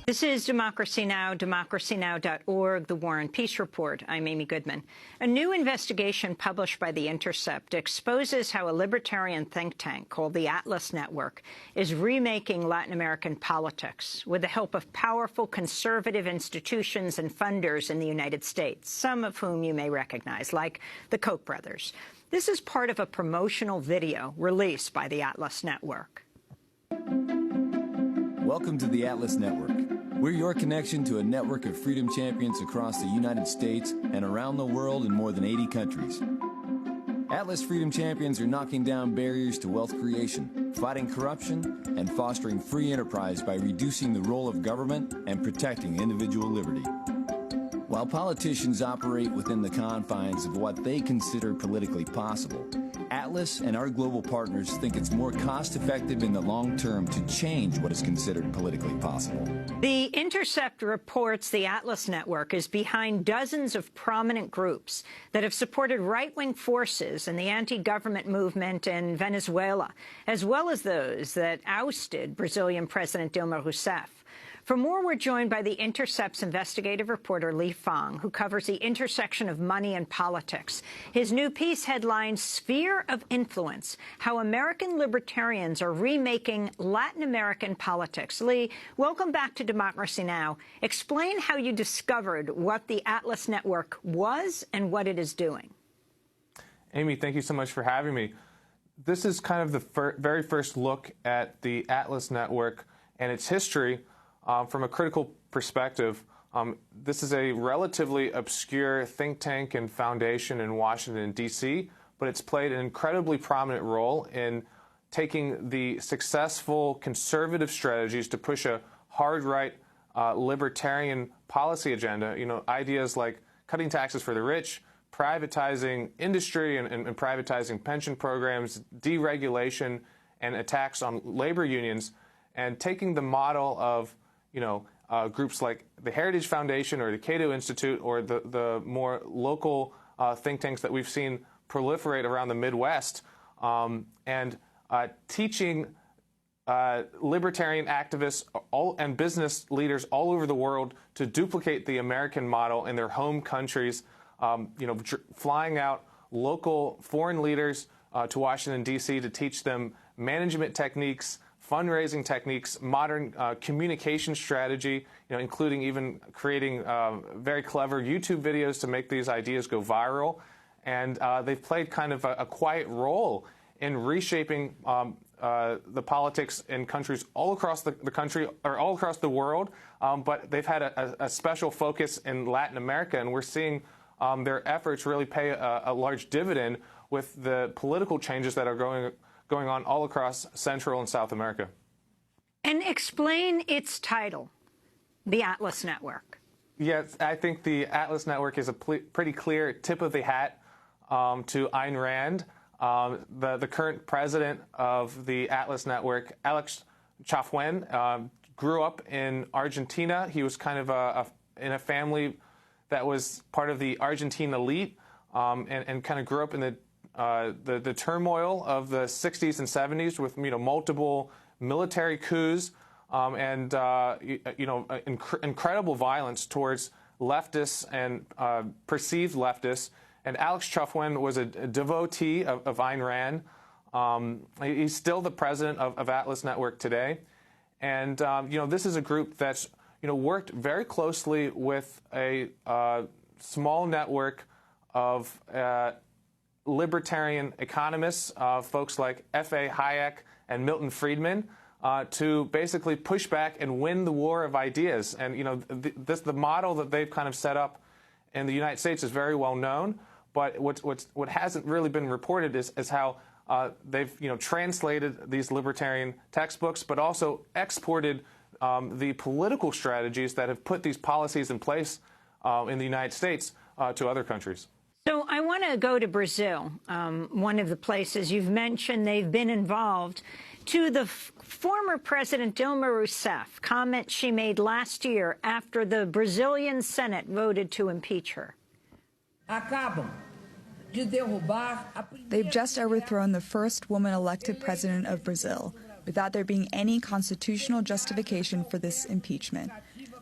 This is Democracy Now!, democracynow.org, The War and Peace Report. I'm Amy Goodman. A new investigation published by The Intercept exposes how a libertarian think tank called the Atlas Network is remaking Latin American politics with the help of powerful conservative institutions and funders in the United States, some of whom you may recognize, like the Koch brothers. This is part of a promotional video released by the Atlas Network. Welcome to the Atlas Network. We're your connection to a network of freedom champions across the United States and around the world in more than 80 countries. Atlas Freedom Champions are knocking down barriers to wealth creation, fighting corruption, and fostering free enterprise by reducing the role of government and protecting individual liberty. While politicians operate within the confines of what they consider politically possible, Atlas and our global partners think it's more cost-effective in the long term to change what is considered politically possible. The Intercept reports the Atlas Network is behind dozens of prominent groups that have supported right-wing forces in the anti-government movement in Venezuela, as well as those that ousted Brazilian President Dilma Rousseff. For more, we're joined by The Intercept's investigative reporter Li Fang, who covers the intersection of money and politics. His new piece headlines, Sphere of Influence, How American Libertarians Are Remaking Latin American Politics. Li, welcome back to Democracy Now! Explain how you discovered what the Atlas Network was and what it is doing. Amy, thank you so much for having me. This is kind of the very first look at the Atlas Network and its history. From a critical perspective, this is a relatively obscure think tank and foundation in Washington, D.C., but it's played an incredibly prominent role in taking the successful conservative strategies to push a hard-right libertarian policy agenda, ideas like cutting taxes for the rich, privatizing industry and privatizing pension programs, deregulation, and attacks on labor unions, and taking the model of groups like the Heritage Foundation or the Cato Institute or the more local think tanks that we've seen proliferate around the Midwest, and teaching libertarian activists and business leaders all over the world to duplicate the American model in their home countries, flying out local foreign leaders to Washington, D.C. to teach them management techniques, fundraising techniques, modern communication strategy, including even creating very clever YouTube videos to make these ideas go viral. And they've played kind of a quiet role in reshaping the politics in countries all across the country or all across the world. But they've had a special focus in Latin America, and we're seeing their efforts really pay a large dividend with the political changes that are going on all across Central and South America. And explain its title, the Atlas Network. Yes, I think the Atlas Network is a pretty clear tip of the hat to Ayn Rand. The current president of the Atlas Network, Alex Chafuen, grew up in Argentina. He was kind of in a family that was part of the Argentine elite and kind of grew up in the turmoil of the 60s and 70s with multiple military coups and incredible violence towards leftists and perceived leftists. And Alex Chafuen was a devotee of Ayn Rand. He's still the president of Atlas Network today. And this is a group that's worked very closely with a small network of libertarian economists, folks like F.A. Hayek and Milton Friedman, to basically push back and win the war of ideas. And the model that they've kind of set up in the United States is very well known. But what hasn't really been reported is how they've translated these libertarian textbooks, but also exported the political strategies that have put these policies in place in the United States to other countries. So I want to go to Brazil, one of the places you've mentioned they've been involved, to the former President Dilma Rousseff, comments she made last year after the Brazilian Senate voted to impeach her. They've just overthrown the first woman elected president of Brazil without there being any constitutional justification for this impeachment.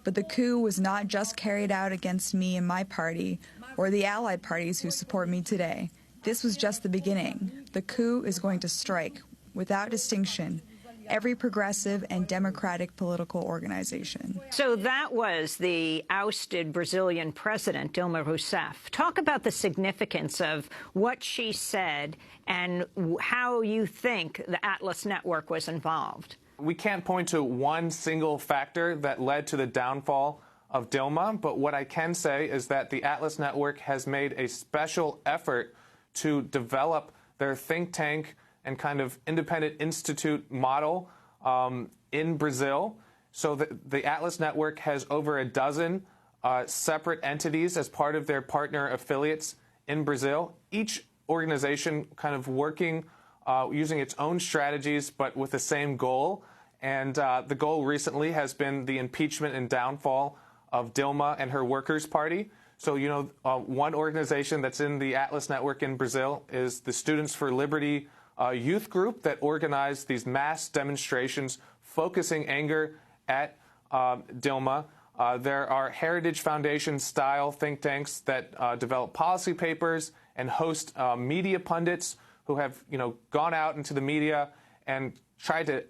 But the coup was not just carried out against me and my party, or the allied parties who support me today. This was just the beginning. The coup is going to strike, without distinction, every progressive and democratic political organization. So that was the ousted Brazilian president, Dilma Rousseff. Talk about the significance of what she said and how you think the Atlas Network was involved. We can't point to one single factor that led to the downfall of Dilma, but what I can say is that the Atlas Network has made a special effort to develop their think tank and kind of independent institute model in Brazil. So the Atlas Network has over a dozen separate entities as part of their partner affiliates in Brazil, each organization kind of working using its own strategies but with the same goal. And the goal recently has been the impeachment and downfall of Dilma and her Workers' Party. So, you know, one organization that's in the Atlas Network in Brazil is the Students for Liberty youth group that organized these mass demonstrations focusing anger at Dilma. There are Heritage Foundation-style think tanks that develop policy papers and host media pundits who have, you know, gone out into the media and tried to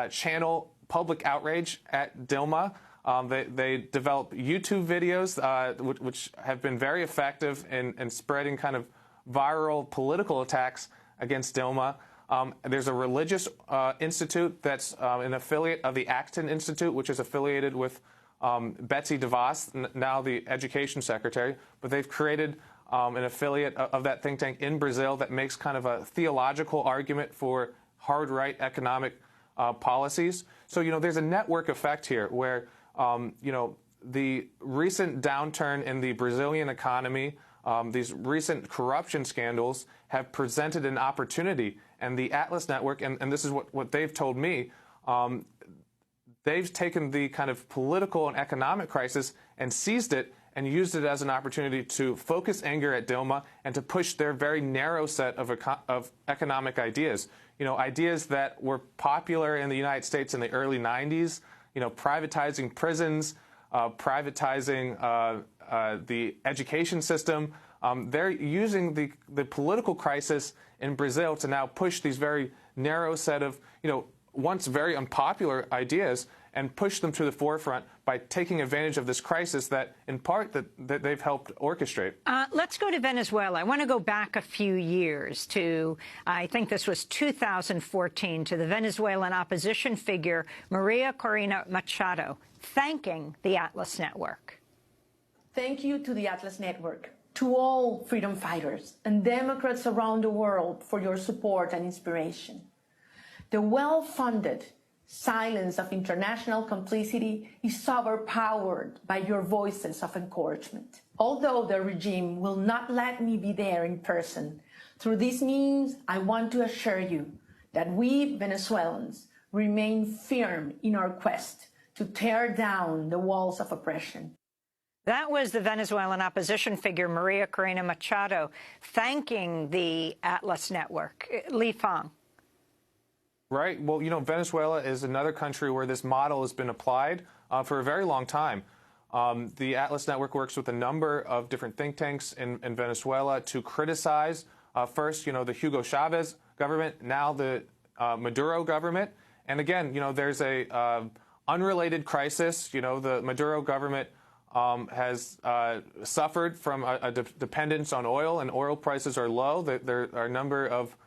channel public outrage at Dilma. They develop YouTube videos, which have been very effective in spreading kind of viral political attacks against Dilma. There's a religious institute that's an affiliate of the Acton Institute, which is affiliated with Betsy DeVos, now the education secretary. But they've created an affiliate of that think tank in Brazil that makes kind of a theological argument for hard right economic policies. So, you know, there's a network effect here where, you know, the recent downturn in the Brazilian economy, these recent corruption scandals have presented an opportunity. And the Atlas Network, and this is what they've told me, they've taken the kind of political and economic crisis and seized it and used it as an opportunity to focus anger at Dilma and to push their very narrow set of economic ideas. You know, ideas that were popular in the United States in the early 90s, you know, privatizing prisons, privatizing the education system. They're using the political crisis in Brazil to now push these very narrow set of, you know, once very unpopular ideas and push them to the forefront by taking advantage of this crisis that, in part, that they've helped orchestrate. Let's go to Venezuela. I want to go back a few years to, I think this was 2014, to the Venezuelan opposition figure Maria Corina Machado, thanking the Atlas Network. Thank you to the Atlas Network, to all freedom fighters and Democrats around the world for your support and inspiration. The well-funded silence of international complicity is overpowered by your voices of encouragement. Although the regime will not let me be there in person, through this means, I want to assure you that we Venezuelans remain firm in our quest to tear down the walls of oppression. That was the Venezuelan opposition figure Maria Corina Machado thanking the Atlas Network. Li Fang. Right. Well, you know, Venezuela is another country where this model has been applied for a very long time. The Atlas Network works with a number of different think tanks in Venezuela to criticize, first, you know, the Hugo Chavez government, now the Maduro government. And again, you know, there's a unrelated crisis. You know, the Maduro government has suffered from a dependence on oil, and oil prices are low. There are a number of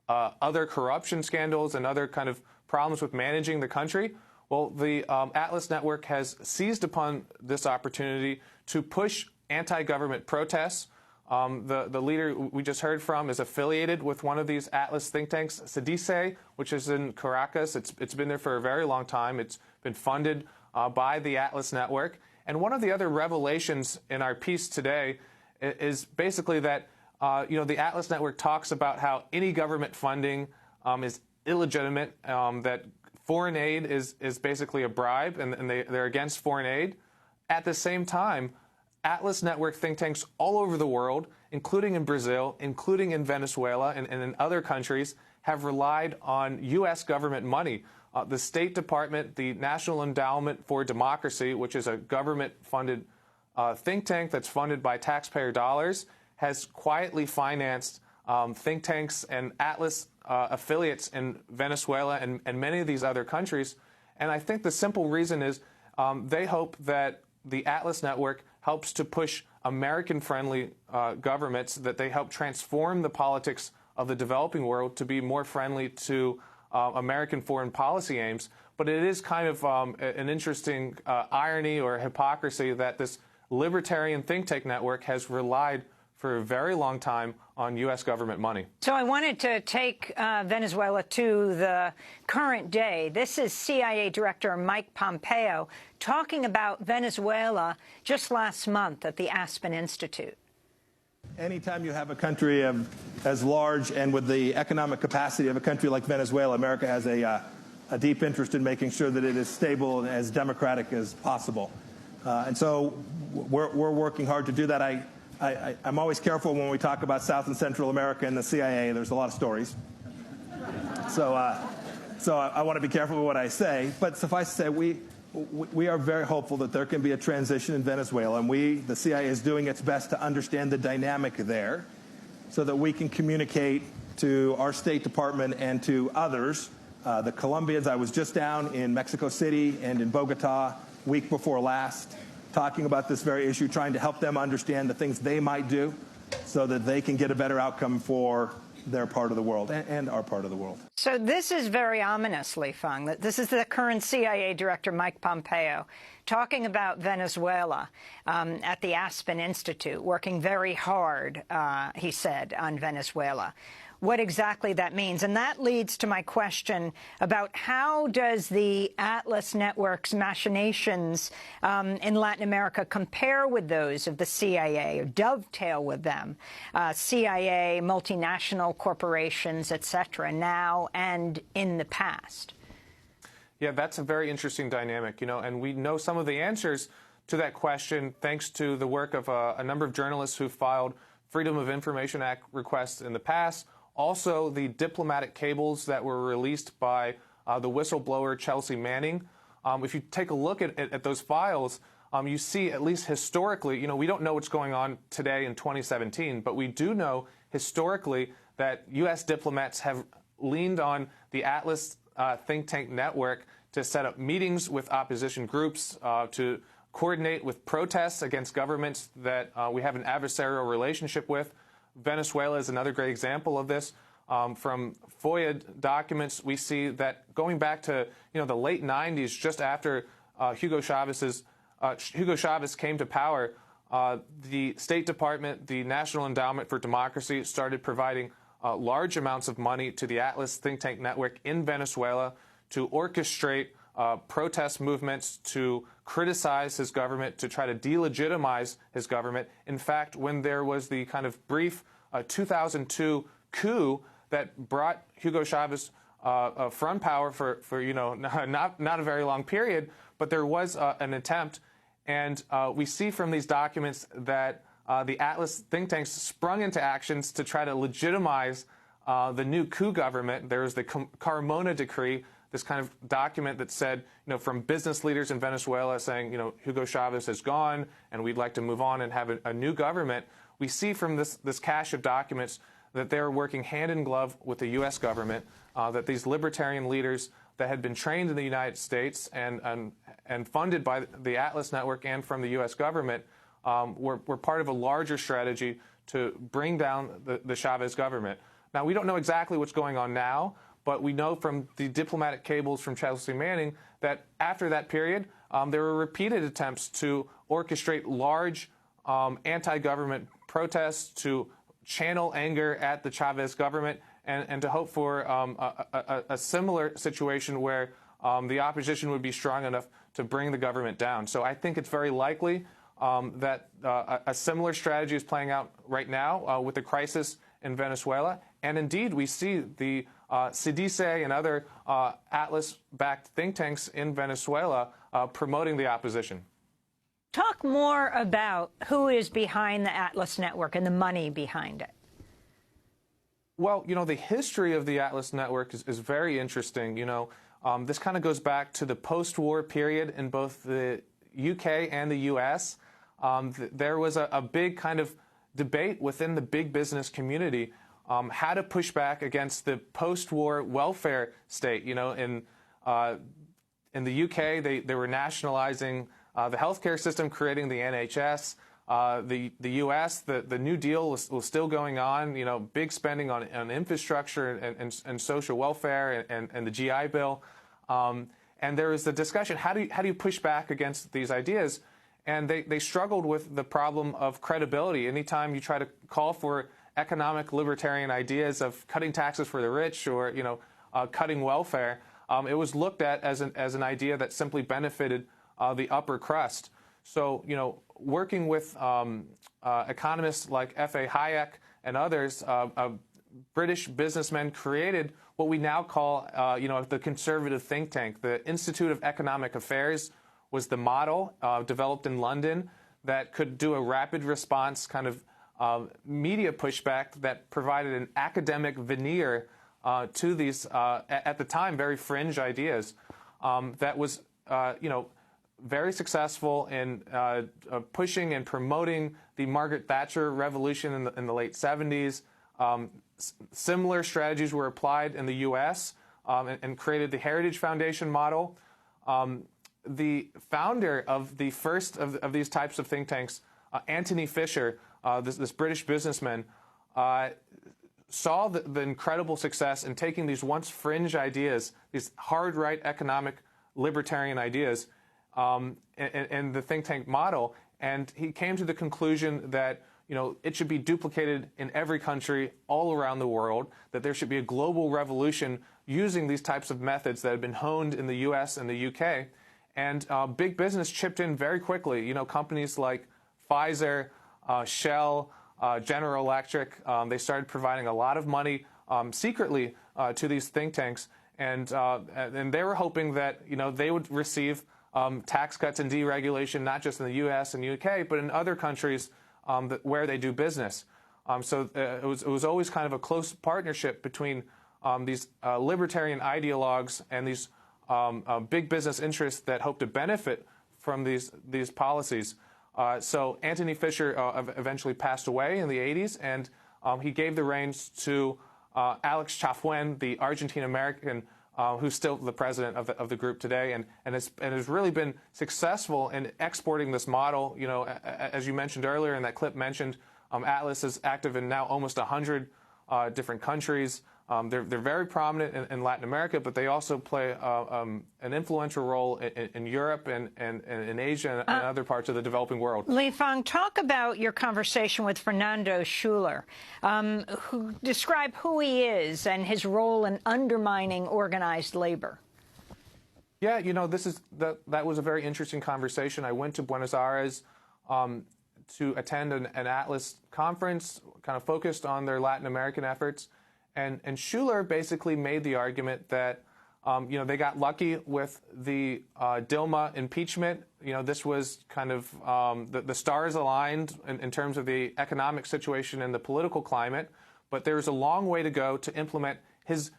other corruption scandals and other kind of problems with managing the country. Well, the Atlas Network has seized upon this opportunity to push anti-government protests. The leader we just heard from is affiliated with one of these Atlas think tanks, SEDICE, which is in Caracas. It's been there for a very long time. It's been funded by the Atlas Network. And one of the other revelations in our piece today is basically that you know, the Atlas Network talks about how any government funding is illegitimate, that foreign aid is basically a bribe, and they're against foreign aid. At the same time, Atlas Network think tanks all over the world, including in Brazil, including in Venezuela and in other countries, have relied on U.S. government money. The State Department, the National Endowment for Democracy, which is a government-funded think tank that's funded by taxpayer dollars, has quietly financed think tanks and Atlas affiliates in Venezuela and many of these other countries. And I think the simple reason is they hope that the Atlas Network helps to push American-friendly governments, that they help transform the politics of the developing world to be more friendly to American foreign policy aims. But it is kind of an interesting irony or hypocrisy that this libertarian think tank network has relied for a very long time on U.S. government money. So I wanted to take Venezuela to the current day. This is CIA Director Mike Pompeo talking about Venezuela just last month at the Aspen Institute. Anytime you have a country as large and with the economic capacity of a country like Venezuela, America has a deep interest in making sure that it is stable and as democratic as possible. And so we're working hard to do that. I'm always careful when we talk about South and Central America and the CIA. There's a lot of stories. So I want to be careful with what I say. But suffice to say, we are very hopeful that there can be a transition in Venezuela. And the CIA is doing its best to understand the dynamic there so that we can communicate to our State Department and to others. The Colombians, I was just down in Mexico City and in Bogota week before last, talking about this very issue, trying to help them understand the things they might do so that they can get a better outcome for their part of the world and our part of the world. So this is very ominous, Li Feng. This is the current CIA Director, Mike Pompeo, talking about Venezuela at the Aspen Institute, working very hard, he said, on Venezuela. What exactly that means. And that leads to my question about how does the Atlas Network's machinations in Latin America compare with those of the CIA or dovetail with them? CIA, multinational corporations, et cetera, now and in the past. Yeah, that's a very interesting dynamic, and we know some of the answers to that question thanks to the work of a number of journalists who filed Freedom of Information Act requests in the past. Also, the diplomatic cables that were released by the whistleblower Chelsea Manning. If you take a look at those files, you see, at least historically, we don't know what's going on today in 2017, but we do know historically that U.S. diplomats have leaned on the Atlas think tank network to set up meetings with opposition groups, to coordinate with protests against governments that we have an adversarial relationship with. Venezuela is another great example of this. From FOIA documents, we see that going back to the late 90s, just after Hugo Chavez came to power, the State Department, the National Endowment for Democracy, started providing large amounts of money to the Atlas think tank network in Venezuela to orchestrate protest movements, to criticize his government, to try to delegitimize his government. In fact, when there was the kind of brief 2002 coup that brought Hugo Chavez front power for not a very long period, but there was an attempt, and we see from these documents that the Atlas think tanks sprung into actions to try to legitimize the new coup government. There was the Carmona Decree, this kind of document that said, from business leaders in Venezuela saying, Hugo Chavez is gone and we'd like to move on and have a new government. We see from this cache of documents that they're working hand in glove with the U.S. government, that these libertarian leaders that had been trained in the United States and funded by the Atlas Network and from the U.S. government were part of a larger strategy to bring down the Chavez government. Now, we don't know exactly what's going on now, but we know from the diplomatic cables from Chelsea Manning that after that period, there were repeated attempts to orchestrate large anti-government protests, to channel anger at the Chavez government, and to hope for a similar situation where the opposition would be strong enough to bring the government down. So I think it's very likely that a similar strategy is playing out right now with the crisis in Venezuela. And indeed, we see the CIDICE and other Atlas-backed think tanks in Venezuela promoting the opposition. Talk more about who is behind the Atlas Network and the money behind it. Well, the history of the Atlas Network is very interesting. This kind of goes back to the post-war period in both the UK and the US. There was a big kind of debate within the big business community how to push back against the post-war welfare state. In the UK, they were nationalizing the healthcare system, creating the NHS. The US, the New Deal was still going on. Big spending on infrastructure and social welfare and the GI Bill. And there was the discussion: how do you push back against these ideas? And they struggled with the problem of credibility. Anytime you try to call for economic libertarian ideas of cutting taxes for the rich or cutting welfare, it was looked at as an idea that simply benefited the upper crust. So working with economists like F.A. Hayek and others, British businessmen created what we now call the conservative think tank. The Institute of Economic Affairs was the model developed in London that could do a rapid response kind of media pushback that provided an academic veneer to these, at the time, very fringe ideas that was, very successful in pushing and promoting the Margaret Thatcher revolution in the late 70s. Similar strategies were applied in the U.S. And created the Heritage Foundation model. The founder of the first of these types of think tanks, Anthony Fisher, this British businessman, saw the incredible success in taking these once fringe ideas, these hard right economic libertarian ideas, and the think tank model, and he came to the conclusion that it should be duplicated in every country all around the world, that there should be a global revolution using these types of methods that have been honed in the U.S. and the U.K. And big business chipped in very quickly. Companies like Pfizer, Shell, General Electric, they started providing a lot of money secretly to these think tanks, and they were hoping that they would receive tax cuts and deregulation, not just in the U.S. and UK, but in other countries where they do business. So it was always kind of a close partnership between these libertarian ideologues and these big business interests that hope to benefit from these policies. So Anthony Fisher eventually passed away in the 80s, and he gave the reins to Alex Chafuen, the Argentine-American who's still the president of the group today, and has really been successful in exporting this model. As you mentioned earlier, and that clip mentioned, Atlas is active in now almost 100 different countries. They're very prominent in Latin America, but they also play an influential role in Europe and in Asia and other parts of the developing world. Li-Fang, talk about your conversation with Fernando Schuller, who describe who he is and his role in undermining organized labor. Yeah, that was a very interesting conversation. I went to Buenos Aires to attend an Atlas conference, kind of focused on their Latin American efforts. And Schuller basically made the argument that, they got lucky with the Dilma impeachment. This was kind of the stars aligned in terms of the economic situation and the political climate. But there's a long way to go to implement his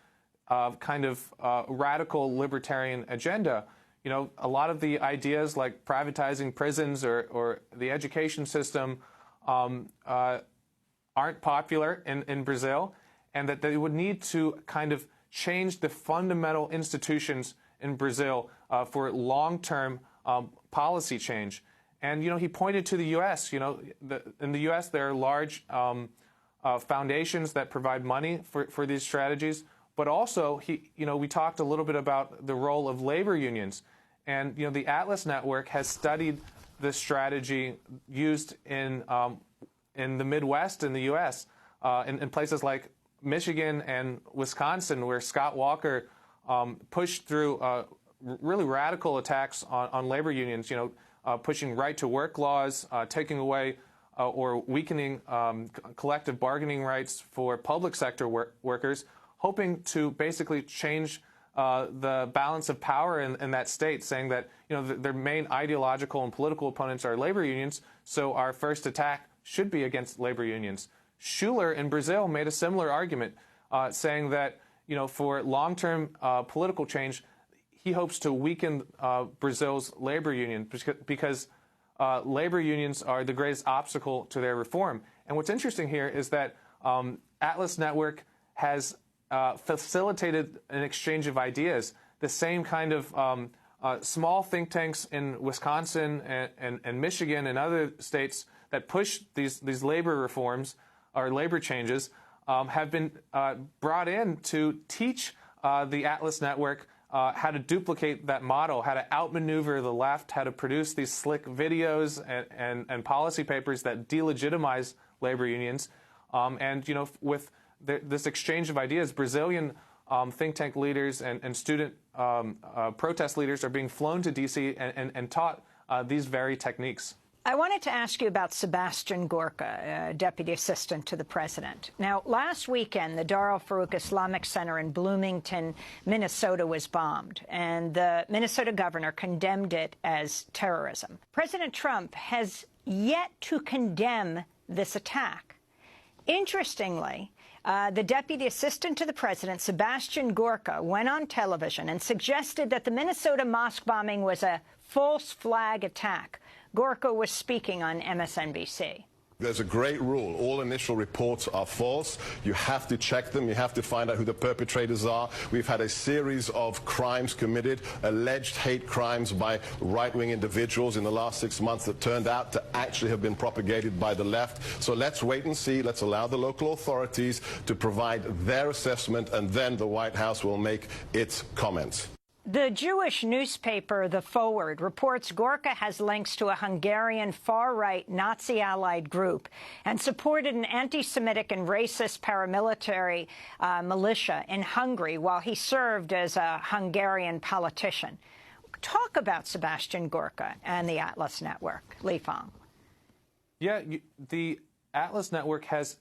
kind of radical libertarian agenda. A lot of the ideas like privatizing prisons or the education system aren't popular in Brazil, and that they would need to kind of change the fundamental institutions in Brazil for long-term policy change. And, he pointed to the U.S. In the U.S. there are large foundations that provide money for these strategies, but also we talked a little bit about the role of labor unions. And, the Atlas Network has studied this strategy used in the Midwest in the U.S., in places like Michigan and Wisconsin, where Scott Walker pushed through really radical attacks on labor unions, pushing right-to-work laws, taking away or weakening collective bargaining rights for public sector workers, hoping to basically change the balance of power in that state, saying that their main ideological and political opponents are labor unions, so our first attack should be against labor unions. Schuller in Brazil made a similar argument. saying that, for long-term political change, he hopes to weaken Brazil's labor union because labor unions are the greatest obstacle to their reform. And what's interesting here is that Atlas Network has facilitated an exchange of ideas. The same kind of small think tanks in Wisconsin and Michigan and other states that push these labor reforms or labor changes have been brought in to teach the Atlas Network how to duplicate that model, how to outmaneuver the left, how to produce these slick videos and policy papers that delegitimize labor unions. With this exchange of ideas, Brazilian think tank leaders and student protest leaders are being flown to D.C. and taught these very techniques. I wanted to ask you about Sebastian Gorka, Deputy Assistant to the President. Now, last weekend, the Dar al-Farouk Islamic Center in Bloomington, Minnesota, was bombed, and the Minnesota governor condemned it as terrorism. President Trump has yet to condemn this attack. Interestingly, the Deputy Assistant to the President, Sebastian Gorka, went on television and suggested that the Minnesota mosque bombing was a false flag attack. Gorka was speaking on MSNBC. There's a great rule. All initial reports are false. You have to check them. You have to find out who the perpetrators are. We've had a series of crimes committed, alleged hate crimes by right-wing individuals in the last 6 months that turned out to actually have been propagated by the left. So let's wait and see. Let's allow the local authorities to provide their assessment, and then the White House will make its comments. The Jewish newspaper The Forward reports Gorka has links to a Hungarian far-right Nazi-allied group and supported an anti-Semitic and racist paramilitary militia in Hungary while he served as a Hungarian politician. Talk about Sebastian Gorka and the Atlas Network. Li Fang. Yeah, the Atlas Network has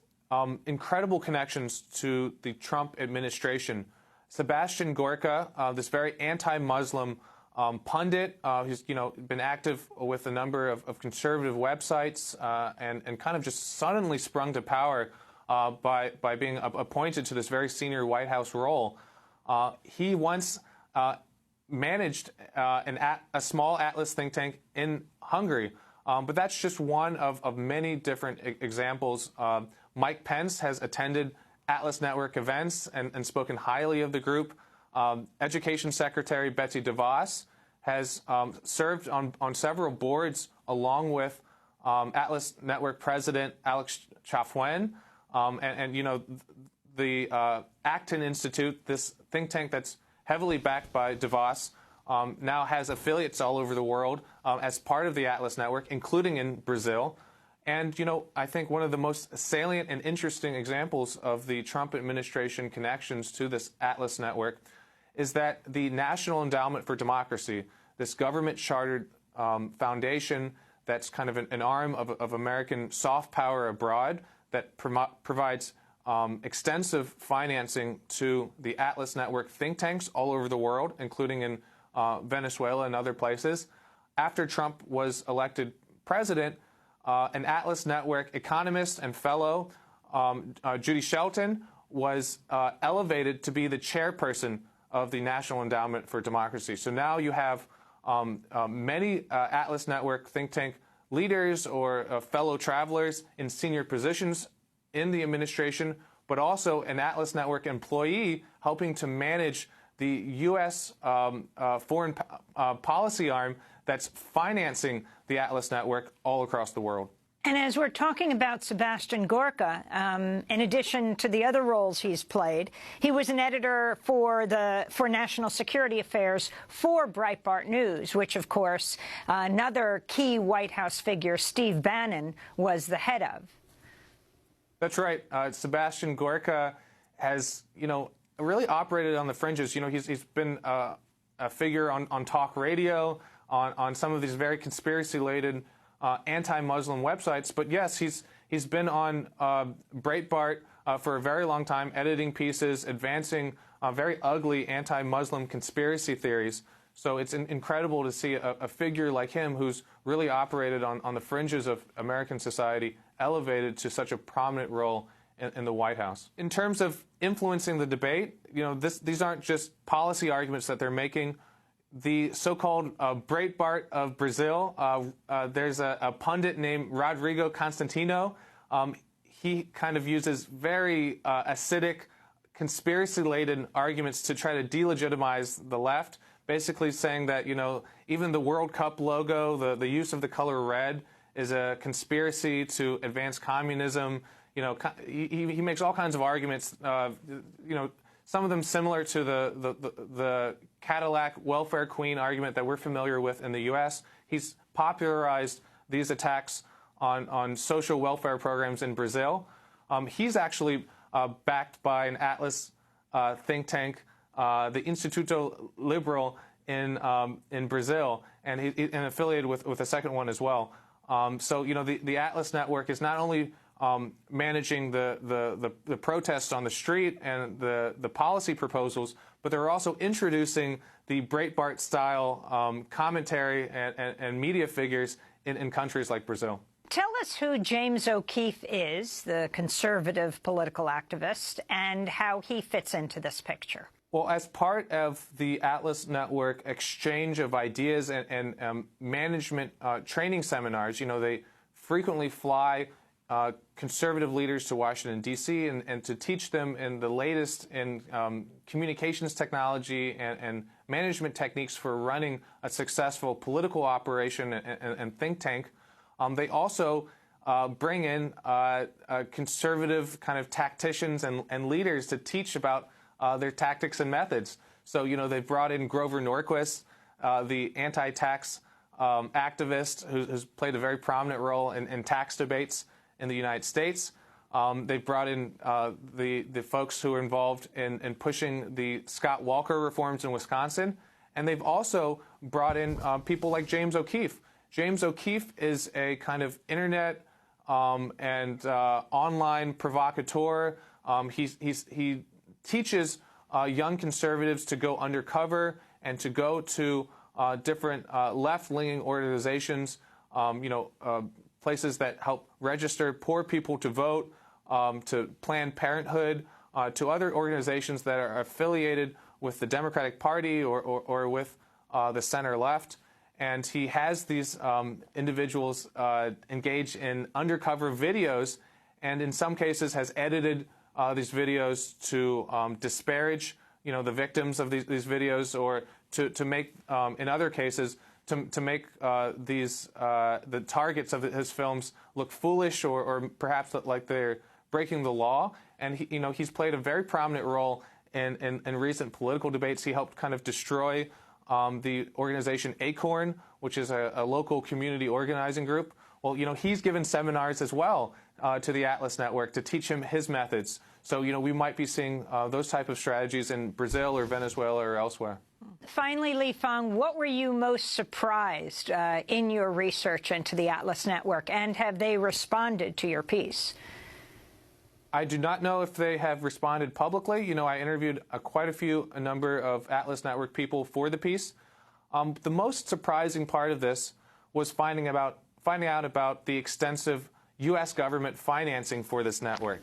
incredible connections to the Trump administration. Sebastian Gorka, this very anti-Muslim pundit, who's been active with a number of conservative websites and kind of just suddenly sprung to power by being appointed to this very senior White House role. He once managed a small Atlas think tank in Hungary, but that's just one of many different examples. Mike Pence has attended Atlas Network events and spoken highly of the group. Education Secretary Betsy DeVos has served on several boards along with Atlas Network President Alex Chafwen. The Acton Institute, this think tank that's heavily backed by DeVos, now has affiliates all over the world as part of the Atlas Network, including in Brazil. And, I think one of the most salient and interesting examples of the Trump administration connections to this Atlas Network is that the National Endowment for Democracy, this government-chartered foundation that's kind of an arm of American soft power abroad that provides extensive financing to the Atlas Network think tanks all over the world, including in Venezuela and other places. After Trump was elected president, an Atlas Network economist and fellow, Judy Shelton, was elevated to be the chairperson of the National Endowment for Democracy. So now you have many Atlas Network think tank leaders or fellow travelers in senior positions in the administration, but also an Atlas Network employee helping to manage the U.S. foreign policy arm that's financing the Atlas Network all across the world. And as we're talking about Sebastian Gorka, in addition to the other roles he's played, he was an editor for National Security Affairs for Breitbart News, which, of course, another key White House figure, Steve Bannon, was the head of. That's right. Sebastian Gorka has, really operated on the fringes. He's been a figure on talk radio, on some of these very conspiracy-laden anti-Muslim websites. But yes, he's been on Breitbart for a very long time, editing pieces, advancing very ugly anti-Muslim conspiracy theories. So it's incredible to see a figure like him who's really operated on the fringes of American society elevated to such a prominent role in the White House. In terms of influencing the debate, these aren't just policy arguments that they're making. The so-called Breitbart of Brazil, there's a pundit named Rodrigo Constantino. He kind of uses very acidic, conspiracy-laden arguments to try to delegitimize the left, basically saying that, even the World Cup logo, the use of the color red, is a conspiracy to advance communism. He makes all kinds of arguments, some of them similar to the Cadillac welfare queen argument that we're familiar with in the U.S. He's popularized these attacks on social welfare programs in Brazil. He's actually backed by an Atlas think tank, the Instituto Liberal in Brazil, and affiliated with a second one as well. So the Atlas Network is not only managing the protests on the street and the policy proposals, but they're also introducing the Breitbart-style commentary and media figures in countries like Brazil. Tell us who James O'Keefe is, the conservative political activist, and how he fits into this picture. Well, as part of the Atlas Network exchange of ideas and management training seminars, they frequently fly conservative leaders to Washington, D.C., and to teach them in the latest in communications technology and management techniques for running a successful political operation and think tank. They also bring in conservative kind of tacticians and leaders to teach about their tactics and methods. So, they've brought in Grover Norquist, the anti-tax activist who's played a very prominent role in tax debates in the United States. They've brought in the folks who are involved in pushing the Scott Walker reforms in Wisconsin. And they've also brought in people like James O'Keefe. James O'Keefe is a kind of internet and online provocateur. He teaches young conservatives to go undercover and to go to different left-leaning organizations, places that help register poor people to vote, to Planned Parenthood, to other organizations that are affiliated with the Democratic Party or with the center-left. And he has these individuals engage in undercover videos, and in some cases has edited these videos to disparage, the victims of these videos, or to make, in other cases, to make the targets of his films look foolish or perhaps like they're breaking the law. And he's played a very prominent role in recent political debates. He helped kind of destroy the organization Acorn, which is a local community organizing group. Well, he's given seminars as well to the Atlas Network to teach him his methods. So, we might be seeing those type of strategies in Brazil or Venezuela or elsewhere. Finally, Li Feng, what were you most surprised in your research into the Atlas Network, and have they responded to your piece? I do not know if they have responded publicly. I interviewed quite a number of Atlas Network people for the piece. The most surprising part of this was finding out about the extensive U.S. government financing for this network,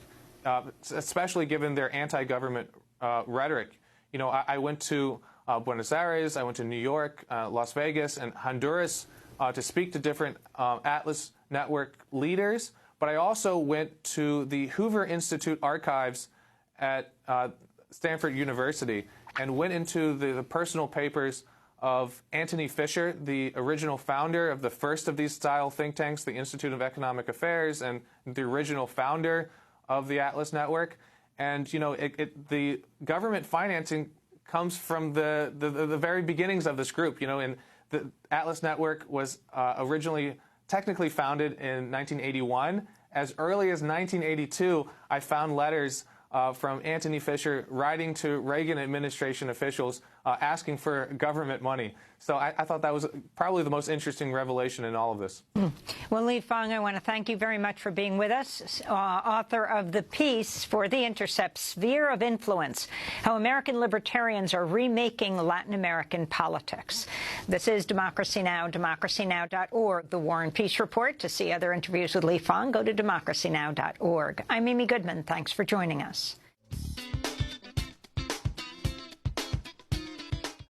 especially given their anti-government rhetoric. I went to Buenos Aires, I went to New York, Las Vegas, and Honduras to speak to different Atlas Network leaders. But I also went to the Hoover Institute archives at Stanford University and went into the personal papers of Anthony Fisher, the original founder of the first of these style think tanks, the Institute of Economic Affairs, and the original founder of the Atlas Network. And, the government financing comes from the very beginnings of this group. And the Atlas Network was originally technically founded in 1981. As early as 1982, I found letters from Anthony Fisher writing to Reagan administration officials asking for government money. So I thought that was probably the most interesting revelation in all of this. Well, Lee Fang, I want to thank you very much for being with us, author of the piece for The Intercept, Sphere of Influence, How American Libertarians Are Remaking Latin American Politics. This is Democracy Now!, democracynow.org, The War and Peace Report. To see other interviews with Lee Fang, go to democracynow.org. I'm Amy Goodman. Thanks for joining us.